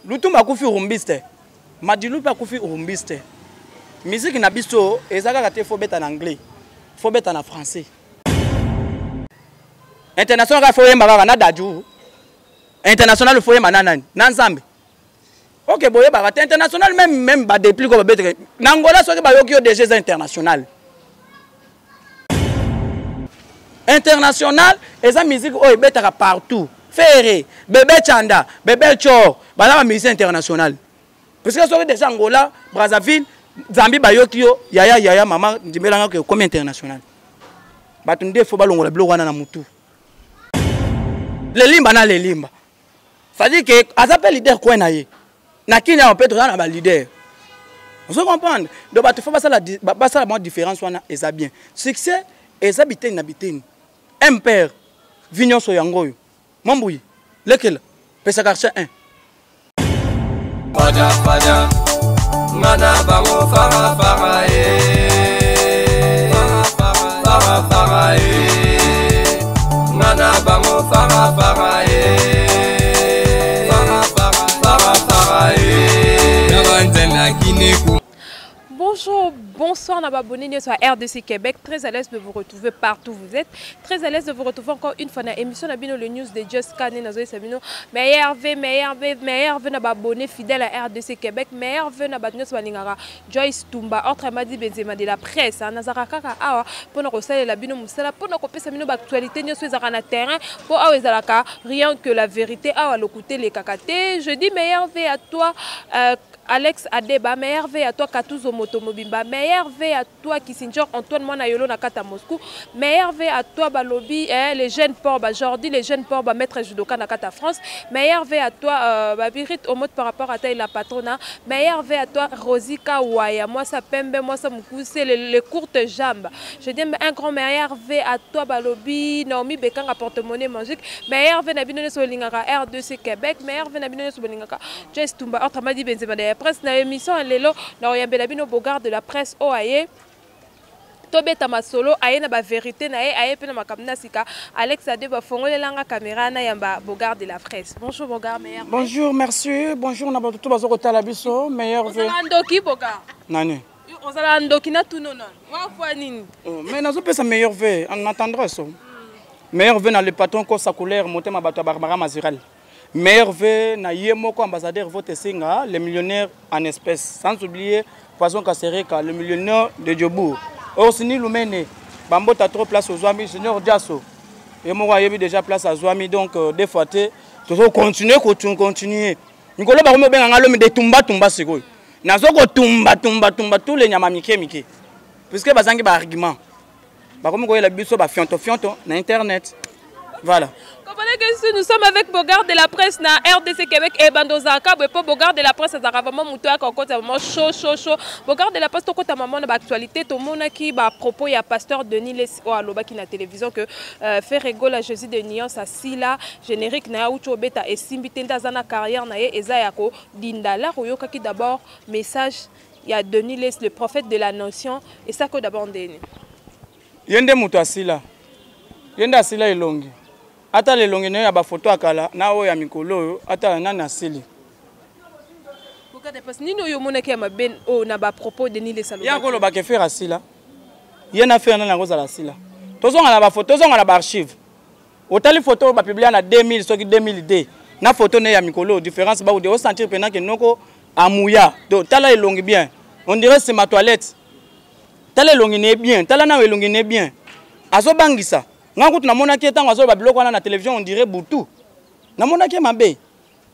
Lutumba kufi rumbiste. Madilupa kufi rumbiste. Musique na biso ezaka kate faut beta en anglais. Faut beta en français. International faut yemba na daju. International faut yemba nanani. Nanzambe. OK boye ba international même ba depuis ko ba beta. Nangola soki ba yoki déjà international. International eza musique o beta partout. Ferré, bébé Chanda, bébé Chor, bala musique internationale. Parce que soki déjà Angola, Brazzaville, Zambie bayokio, yaya mama ndimelanga ke comme international. Batunde faut balongola blo wana na mutu. Le limba na le limba. Ça dit que azape leader quoi na ye. Na kini on peut être na ba leader. On se comprendre. Donc batu faut pas ça la différence wana eza bien. Succès eza biteni na biteni. Un père vignon so yangoyo. Mamboui, lequel? Pesa karcha 1. Fada fada, mana bango fara fara fara fara mana bango fara fara fara fara Nabantena kineku. Bonjour, bonsoir Nababonné sur RDC Québec. Très à l'aise de vous retrouver partout où vous êtes. Très à l'aise de vous retrouver encore une fois dans l'émission Nabino le news de Just Kane Nazoé Sabino. Meilleur V Nababonné fidèle à RDC Québec. Meilleur V Nababonné sur Lingara. Joyce Tumba, autrement dit Benzema de la presse. Nazara Kaka Awa pour nous recevoir la Bino Moussala pour nous copier Sabino d'actualité. Nous sommes à terrain pour Awezalaka. Rien que la vérité. Awa le côté les cacatés. Je dis meilleur V à toi. Alex Adeba, meilleur V à toi Katuzo Motomobimba, meilleur V à toi Kissinger Antoine Monayolo Nakata Moscou, meilleur V à toi Balobi, les jeunes ports, Jordi, les jeunes ports, maître judoka Nakata France, meilleur V à toi Birit Omot par rapport à taille la patrona, meilleur V à toi Rosika Waya, moi ça pembe, moi ça moukouse, les courtes jambes. Je dis un grand meilleur V à toi Balobi, Naomi Bekanga porte-monnaie magique, meilleur V Nabino Solingara R2C Québec, meilleur V Nabino Solingara Jess Tumba, autrement dit Benzema presse na émission lelo na oyambela bino bogard de la presse oaye tobeta masolo aye na ba vérité na aye pe na makamna sika Alex Adeba fongolelanga caméra na yamba bogard de la presse. Bonjour bogard meilleur. Bonjour, merci. Bonjour na bato bazo kotala biso meilleur ve. Ndoki bogard. Nani? Ozala ndoki na tuno non. Wa fois nini? Mais nazo pesa meilleur ve en attendra ça. Meilleur ve na le patron ko sa couleur motema bato Barbara Maziral. Meilleur V, na yemoko ambassadeur vote singa, le millionnaire en espèces. Sans oublier Poisson Kassereka, le millionnaire de Djobour. Orsini Lumene, Bambo t'as trop place aux Zouami, Seigneur Diasso. Et moi, il y a déjà place à Zouami, donc des fois, tu dois continuer. Nicolas Baromo ben en l'homme de tumba segoy. Nazoko tumba tous les nyamamike mike. Puisque bazangi ba argument. Baromo goye la biso ba fianto na internet. Voilà. Nous sommes avec Bogard de la presse na RDC Québec et Bandozaka pour Bogard de la presse ça vraiment mutua quand vraiment chaud Bogard de la presse to kota maman na actualité to mona ki ba propos ya pasteur Denis Les o aloba ki na télévision que faire rigole à Jésus de Nyon ça si là générique na ucho beta et simbite ndazana carrière na ye eza yako dindala koyoka ki d'abord message il y a Denis Les le prophète de la nation et ça que d'abord ndeni yende mutu asila yende asila elongi. Ata le longue ya ba photo akala na o ya mikolo ata na sili. Pourquoi parce que nino yo mona ke ma ben o na ba propos de ni les salons. Ya ko lo ba ke faire asila. Yena faire na ngo za la sila. Tozonga na ba photo tozonga na ba archive. Otali photo ba publier na 2000 soki 2002. Na photo ne ya mikolo différence ba ou de sentir pendant que noko amouya. Donc tala elongi bien. On dirait c'est ma toilette. Tala elongi ne bien, tala na elongi ne bien. Azo bangisa. Ngakutu na mona ki tango azo ba biloko wana na télévision on dirait Boutou. Na mona ki mabe.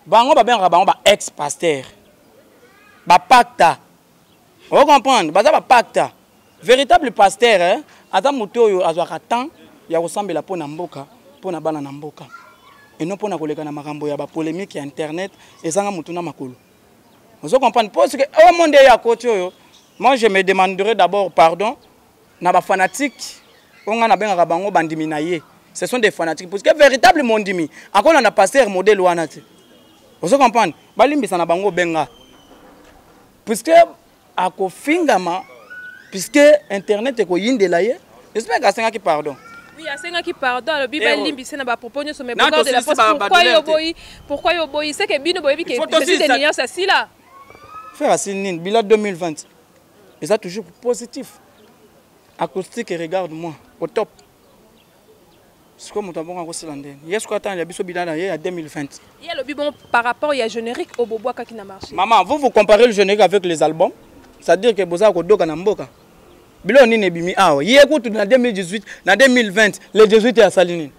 Bango ba benga bango ba ex pasteur. Ba pacta. On comprendre, ba ba pacta. Véritable pasteur hein, ata muto oyo azwaka temps ya kosambela pona mboka, pona bana na mboka. Et non pona koleka na makambo ya ba polémique ya internet ezanga mutu na makolo. On comprendre parce que au monde ya côté oyo, moi je me demanderai d'abord pardon na ba fanatique. On a bien rabango bandimi na ye. Ce sont des fanatiques parce que véritable mondimi. Encore on a pasteur modèle wanate. Vous comprenez? Balimbi sana bango benga. Puisque ako fingama puisque internet ko yinde la ye. J'espère que ça qui pardon. Oui, à 5 qui pardon, le Bible limbi c'est na ba propos sur mes bords de la poste. Pourquoi yo boy c'est que bino boy que c'est des nuances assis là. Faire Assine bilan 2020. Et ça toujours positif. Acoustique et regarde-moi au top. C'est comme on a aussi l'andenne. Hier ce qu'attend il y a biso bilan à 2020. Il y a le bon par rapport il y a générique au boboaka qui n'a marché. Maman, vous comparez le générique avec les albums, c'est-à-dire que boza ko doka na mboka. Bilo nini bimi awa. Hier écoute dans 2018, dans 2020, les jésuites à Saline.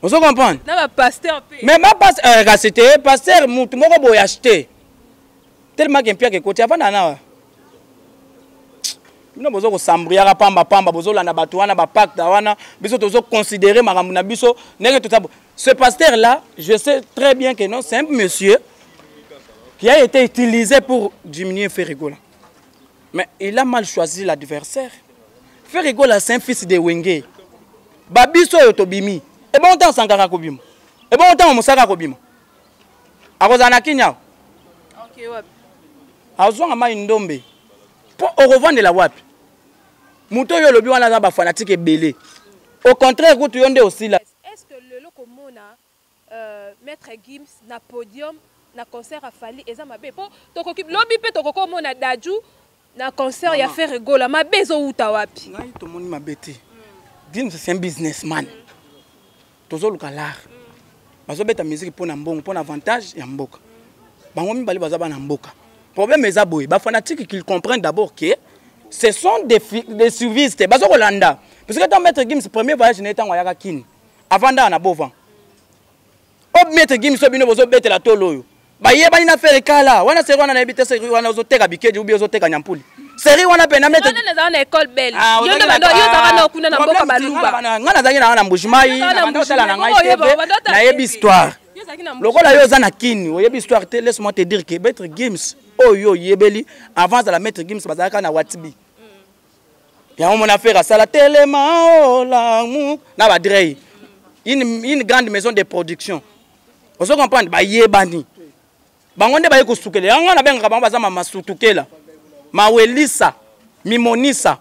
Vous comprenez? Na pasteur peu. Mais ma pasteur c'était pasteur mutu moko boy acheter. Tellement que pia que côté avant na. Bino bozo ko sambriaka pamba bozo la na bato wana ba pacte wana biso tozo considérer makambo na biso nenge tout ça. Ce pasteur là, je sais très bien que non, c'est un monsieur qui a été utilisé pour diminuer Ferrigola. Mais il a mal choisi l'adversaire. Ferrigola c'est un fils de Wenge. Babiso yotobimi. Et bon temps Sankara kobima. Et bon temps Mosaka kobima. Akozana kinya. OK, wapi. Azonga ma ndombe. Pour revendre la wapi. Muto yo lobi wana za ba fanatique ebele. Au contraire, écoute yonde aussi là. Est-ce que le locomona maître Gims na podium na concert a fallu eza mabe po tokoki lobi pe tokoko mona daju na concert ya faire rigola mabe zo uta wapi. Ngai to moni mabete. Gims c'est un businessman. Tozo lukala. Bazo beta musique pour na mbongo, pour na avantage ya mboka. Bango mibali baza ba na mboka. Problème est aboy, ba fanatique qu'ils comprennent d'abord que ce sont des suivistes, bazo kolanda. Parce que dans maître Gims premier voyage n'était en Wayaka Kin. Avant da na bovan. Ob maître Gims so bino bozo bete la tolo. Ba yeba ni na faire kala, wana seri wana na ebite seri wana ozo teka bikeji ubi ozo teka nyampuli. Seri wana pe na maître. Wana na école belle. Yo ndo bando yo zaka na kuna na mboka baluba. Ngana zangi na mbushimai, na bando tala na ngai TV, na yebi histoire. Lokola yo za na Kin, oyebi histoire te laisse-moi te dire que maître Gims oyo yebeli avant de la maître Gims bazaka na Watibi. Ya on a fait ça la tellement oh l'amour na ba drey. Une grande maison de production. Vous comprenez ba yebani. Bangonde ba yekosukele. Yanga na benga bango bazama masutukela. Mawelisa, mimonisa.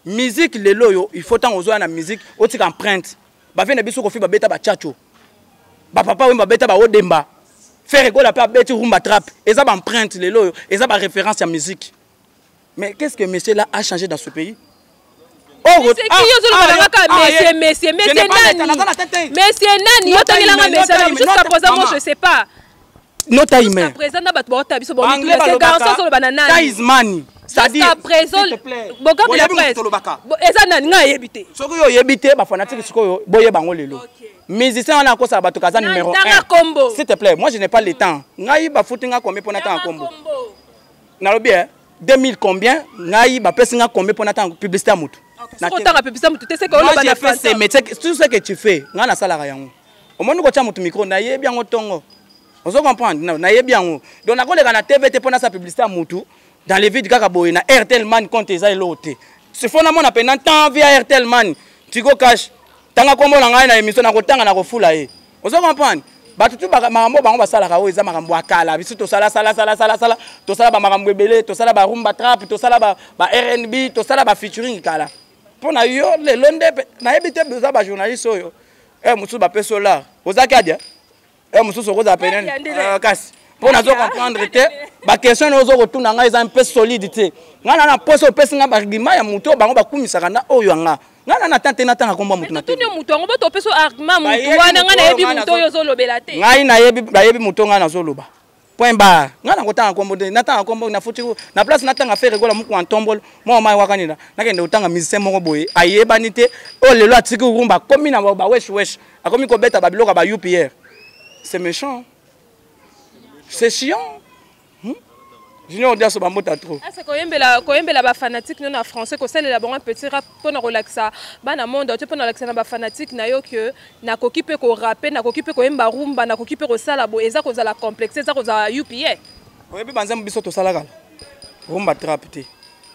Musique lelo yo, il faut tant ozoa na musique, otika empreinte. Ba vena biso ko fi ba beta ba chacho. Ba papa we ba beta ba odemba. Faire rigoler la bête rumba trap. Et ça, empreinte les lots. Et ça, référence à la musique. Mais qu'est-ce que monsieur là a changé dans ce pays? Oh, monsieur Nani, jusqu'à présent, moi je sais pas. No time. Jusqu'à présent, jusqu'à présent, musicien on a encore ça bato kaza numéro 1. S'il te plaît, moi je n'ai pas le temps. Ngai ba foutinga combien pour n'attendre combo. Na lobi 2000 combien? Ngai ba pesinga combien pour n'attendre publicité à mutu. Na temps publicité mutu, tu sais que on va na faire mais tout ce que tu fais, nga na sala yango. Au moins ko tia mutu micro na yebi yango tongo. Vous comprenez? Na yebi yango. Donc na ko le na TV te pour na sa publicité à mutu dans les vidéos kaka boy na RTL man compte eza elote. Ce fondamment na pendant temps via RTL man. Tu go cash. Tanga kombo na ngai na émission na kotanga na kofula ye. Ozo comprendre? Batu tu makambo bango basala ka eza makambo akala. Biso to sala to sala ba makambo ebele, to sala ba rumba trap, to sala ba R&B, to sala ba featuring kala. Pona yo le londe na ebite beza ba journaliste oyo. Musu ba pesola. Oza kadia. Musu soko za penen. Kasi. Pona zo comprendre te ba question ozo kotuna ngai eza un peu solidité. Ngana na poso pesinga ba argument ya muto bango ba kumisaka na oyo nga. Ngana na tante na tanga komba mutu na te. Mutu mutu ngo to peso argument mutu wana ngana yebi mutu yo zo lobela te. Ngai na yebi mutu ngana zo loba. Point barre. Ngana kotanga kombo de na tanga kombo na futi na place na tanga faire gola muku antombolo. Mo mai wakanina. Na kende utanga musicien moko boye. Ayebani te. O lelo atiki rumba komi na ba wesh. Akomi ko beta ba biloka ba UPR. C'est méchant. C'est chiant. Junior dia so ba mota trop. C'est koyembela ba fanatique non en français ko sala ba un petit rap pour na relaxa. Ba na monde tu pour na relaxa na ba fanatique na yo que na koki pe ko rapper na koki pe ko yemba rumba na koki pe ko sala bo eza ko za la complexe eza ko za UPA. Oyebi banza mbiso to sala kala. Rumba trap te.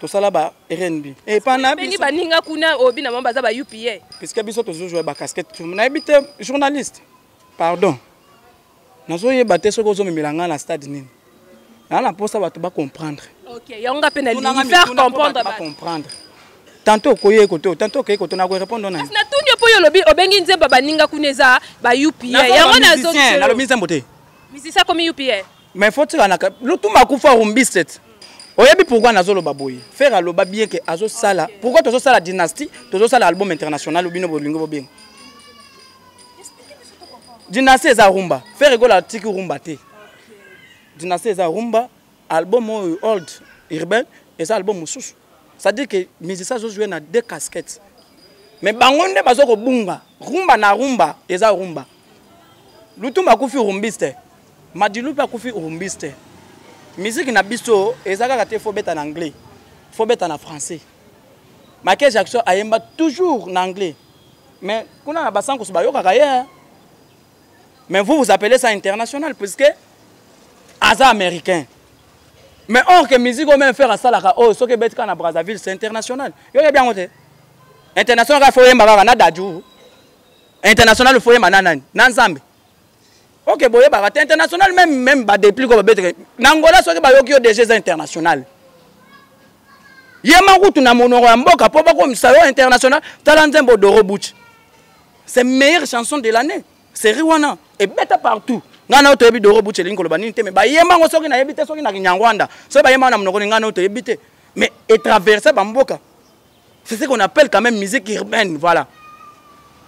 To sala ba R&B. Et pas na biso. Beni baninga kuna obi na mamba za ba UPA. Puisque biso to jouer ba casquette. Na ebite journaliste. Pardon. Nazo yeba te soko zo memilanga na stade nini. On a pour ça va comprendre. OK, yanga penali faire comprendre ba comprendre. tantôt koye koto tantôt koye koto na ko répondre na na tunyo po yo lobi obengi nzemba baninga kuneza ba UPA yango na zo na lobi nzembo te misisa comme UPA mais faut tira na Lutumba kufa rumbistet oyebi pourquoi nazolo baboye faire aloba bien que azo sala pourquoi tozo sala dynastie tozo sala album international ou bino bolingo bien dynastie eza rumba faire egola tiki rumba te dynastie eza rumba album old urbain eza album mususu. C'est-à-dire que musiciens ont joué dans deux casquettes. Mais bangonde bazo ko bunga, rumba na rumba, eza rumba. Lutumba kufi rumbiste. Madilu pa kufi rumbiste. Musique na biso eza ka te faut beta en anglais. Faut beta en français. Michael Jackson ayemba toujours en anglais. Mais kuna na basanko so bayoka kaya. Mais vous appelez ça international puisque aza américain. Mais or que musique même faire à ça là oh ce que betka na Brazzaville c'est international. Yo bien ngote. International ka foye mbaka na daju. International foye manana na nzambe. OK boye ba international même ba depuis ko betka. Na Angola so ke ba yoki yo déjà international. Yema kutu na monoro ya mboka po ba ko msayo international tala nzembo Doro Buchi. C'est meilleure chanson de l'année. C'est Riwana et beta partout. Ngana oto yebi Doro Buchi linko loba ninte me ba yema ngo soki na yebite soki na Kinyarwanda so ba yema na mnoko ngana oto yebite mais et traverser bamboka c'est ce qu'on appelle quand même musique urbaine voilà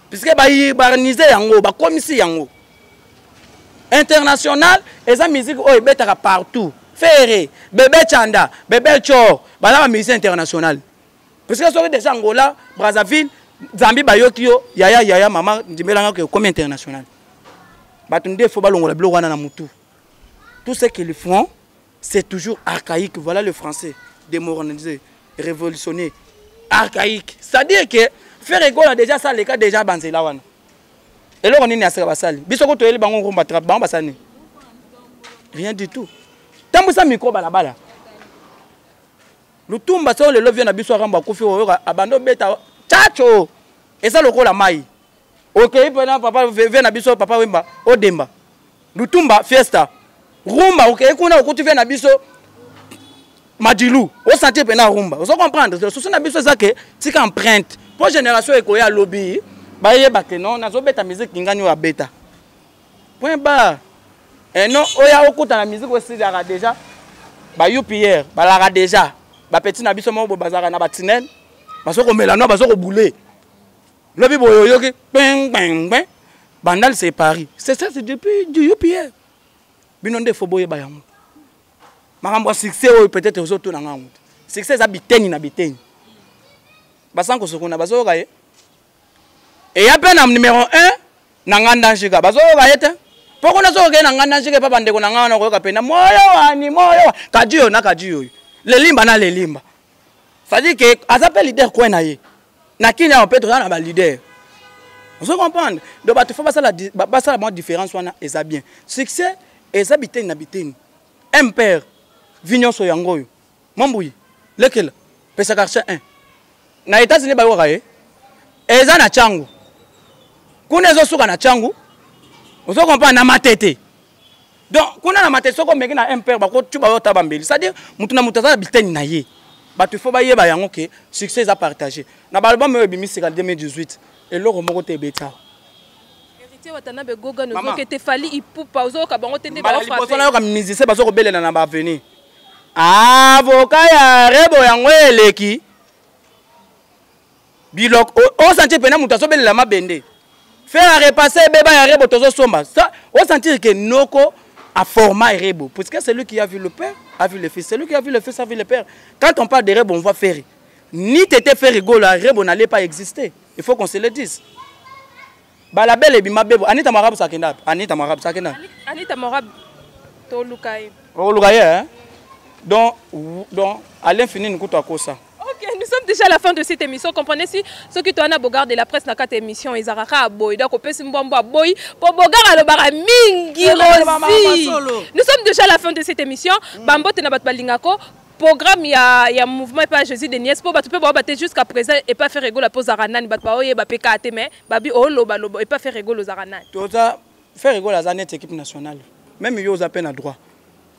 puisque ba barniser yango ba komisi yango international et ça musique o ebeta partout Ferré bébé Chanda bébé Chor ba la musique internationale parce que soki déjà Angola Brazzaville Zambi bayokio yaya mama ndimelanga que comme international. Tout ce qu'ils font, c'est toujours archaïque. Voilà le français, démoralisé, révolutionné, archaïque. C'est-à-dire que faire école a déjà ça, les cas déjà banzé là. Et là, on est à ça. Rien du tout. Tant que ça, micro, balabala. Le Tumba, ça, le vient à Bissou Ramba, Kofi, abandon bêta, tchacho. Et ça, le rôle à maille. OK, papa vient à Bissou, papa Wemba, Odemba. Lutumba, fiesta. Rumba, OK, kuna okuti vient à Bissou. Madilou, au sentier pena rumba. Vous comprendre, ce sont des choses que c'est empreinte. Pour génération écoya lobby, bah yeba que non, nazo beta musique ngani wa beta. Point bas. Et non, oya okuta la musique aussi la déjà. Bah UPR, bah la déjà. Bah petit na biso mo bazara na batinel. Baso ko melano, baso ko bouler. Lobby boyo ki bang bang bang. Bandal c'est Paris. C'est ça, c'est depuis du UPR. Binonde faut boye bayango. Makambo succès peut-être aux autres na ngango. Succès za biteni na biteni. Basanko sokona bazoka ye. Et ya pena numéro 1 na nganda njika bazoka yete. Poko na zoka na nganda njika papa ndeko na ngana ko pena moyo wani moyo kajiyo na kajiyo. Lelimba na lelimba. Ça dit que azape leader quoi na ye. Na kina on peut na ba leader. On se comprendre. Donc ba te faut pas ça la différence wana eza bien. Succès eza biteni na biteni. Impère Vignon Soyangoyo. Mamboui. Lequel? Pesa Karcha 1. Na États-Unis ba yokaye. Eza na changu. Kuna zo suka na changu. Vous comprenez na matete. Donc kuna na matete soko meki na impère ba ko tuba yo tabambeli. C'est-à-dire mutu na mutaza biteni na ye. Ba tu faut ba yeba yango ke succès a partagé. Na ba album yo bimi sika 2018 et loko moko te beta. Héritier Watanabe Goga nous ont été fali ipupa ozo ka bango tende ba frappé. Ba yo ka musicien ba zo ko belela na ba venir. Avocat ya rebo yango eleki bilok o sentir pena mutu asobelela mabende faire repasser beba ya rebo tozo somba ça o sentir que noko a format rebo parce que c'est lui qui a vu le père a vu le fils, c'est lui qui a vu le fils a vu le père. Quand on parle de rebo on va faire ni tété faire rigolo rebo n'allait pas exister, il faut qu'on se le dise. Bala belle et bima bebo Anita Marabu sakenda Anita Marabu to lukaye o lukaye hein. Donc, à l'infini, nous coûtons à cause ça. Ok, nous sommes déjà à la fin de cette émission. Comprenez si ceux qui tournent à Bogard de la presse dans cette émission, ils arrachent à boy. Donc, on peut se mbombo à boy pour Bogard à le bar à mingi rosi. Nous sommes déjà à la fin de cette émission. Bambo tenabat balingako. Programme, il y a mouvement et pas Jésus de Niespo. Tu peux battre jusqu'à présent et pas faire rigolo pour Zaranan. Batpaoye, PKT, mais Babi Olo, et pas faire rigolo Zaranan. Tout ça, faire rigolo à Zanet, équipe nationale. Même ils ont à peine à droit.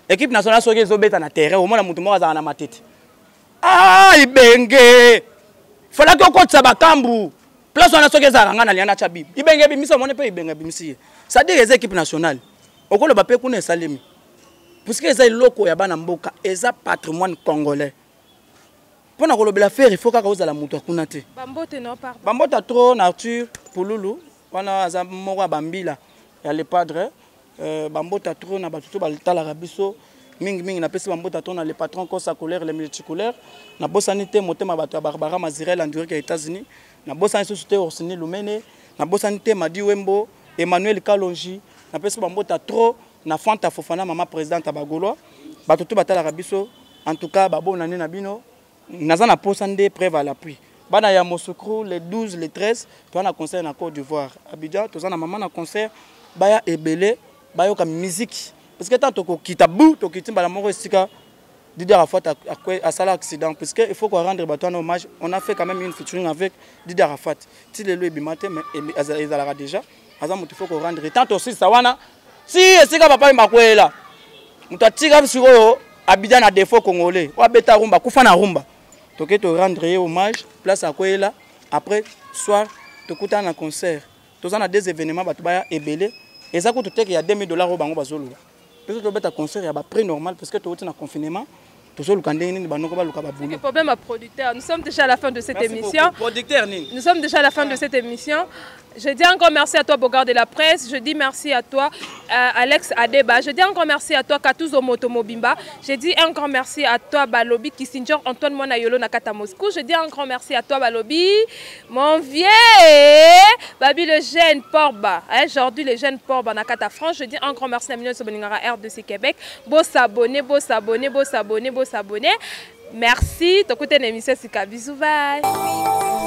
Équipe nationale sur les obéis na terrain au moins la mutumo za na matete. Ah ibenge Fallait que on ça bakambu. Place on a soki za ranga na liana chabi. Ibenge bimisa mone pe ibenge bimisi. Ça dit les équipes nationales. Okolo ba pe kuna salemi. Puisque eza loko ya bana mboka, eza patrimoine congolais. Pour na kolobela faire il faut ka ozala muto kuna te. Bambote non pardon. Bambota trop Arthur Pululu, wana aza moko bambila ya le padre. Bambota trop na batutu baltala rabiso. Mingi na pesi bambota trop na le patron Kosa Colère les multicolères. Na bosanité motema bato Barbara Mazirel en Amérique aux États-Unis. Na bosanité société Orsini Lumene. Na bosanité Madi Wembo, Emmanuel Kalonji. Na pesi bambota trop na Fanta Fofana maman présidente Bagolois. Batutu batala rabiso. En tout cas babo nane na bino. Naza na posande preuve à l'appui. Bana ya Mosokro les 12 les 13 to na concert na Côte d'Ivoire. Abidjan to na maman na concert baya ebele bayo ka musique. Parce que tant to kitabou to kitimba la moko esika Didier Arafat a sala accident parce que il faut qu'on rendre bateau un hommage. On a fait quand même une featuring avec Didier Arafat. Si le bimate mais ils alara déjà. Azam il faut qu'on rendre tant aussi sawana. Si esika papa makwela. Mutatika siko Abidjan na défaut congolais. Wa beta rumba kufa na rumba. Toke to rendre hommage place à Koela après soir to kuta na concert. Tous on a des événements batubaya ebele. Et ça coûte il y a $2000 au bango bazolo. Parce que tu as un concert, il y a un prix normal parce que tu es en confinement. Tu as un problème à producteur. Nous sommes déjà à la fin de cette émission. Nous sommes déjà à la fin de cette émission. Je dis encore merci à toi, Bogard de la presse. Je dis merci à toi, Alex Adeba. Je dis encore merci à toi, Katuzo Motomobimba. Je dis encore merci à toi, Balobi Kissinger, Antoine Monayolo Nakata Moscou. Je dis encore merci à toi, Balobi, mon vieux, Babi le jeune Porba. Aujourd'hui, le jeune Porba Nakata France. Je dis encore merci à Mignon Soboningara RDC Québec. Beau s'abonner, beau s'abonner, beau s'abonner, beau s'abonner. Merci. T'écoutes une émission, c'est bisous, bye.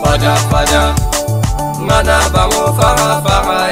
Fada, fada. Mana bango fara fara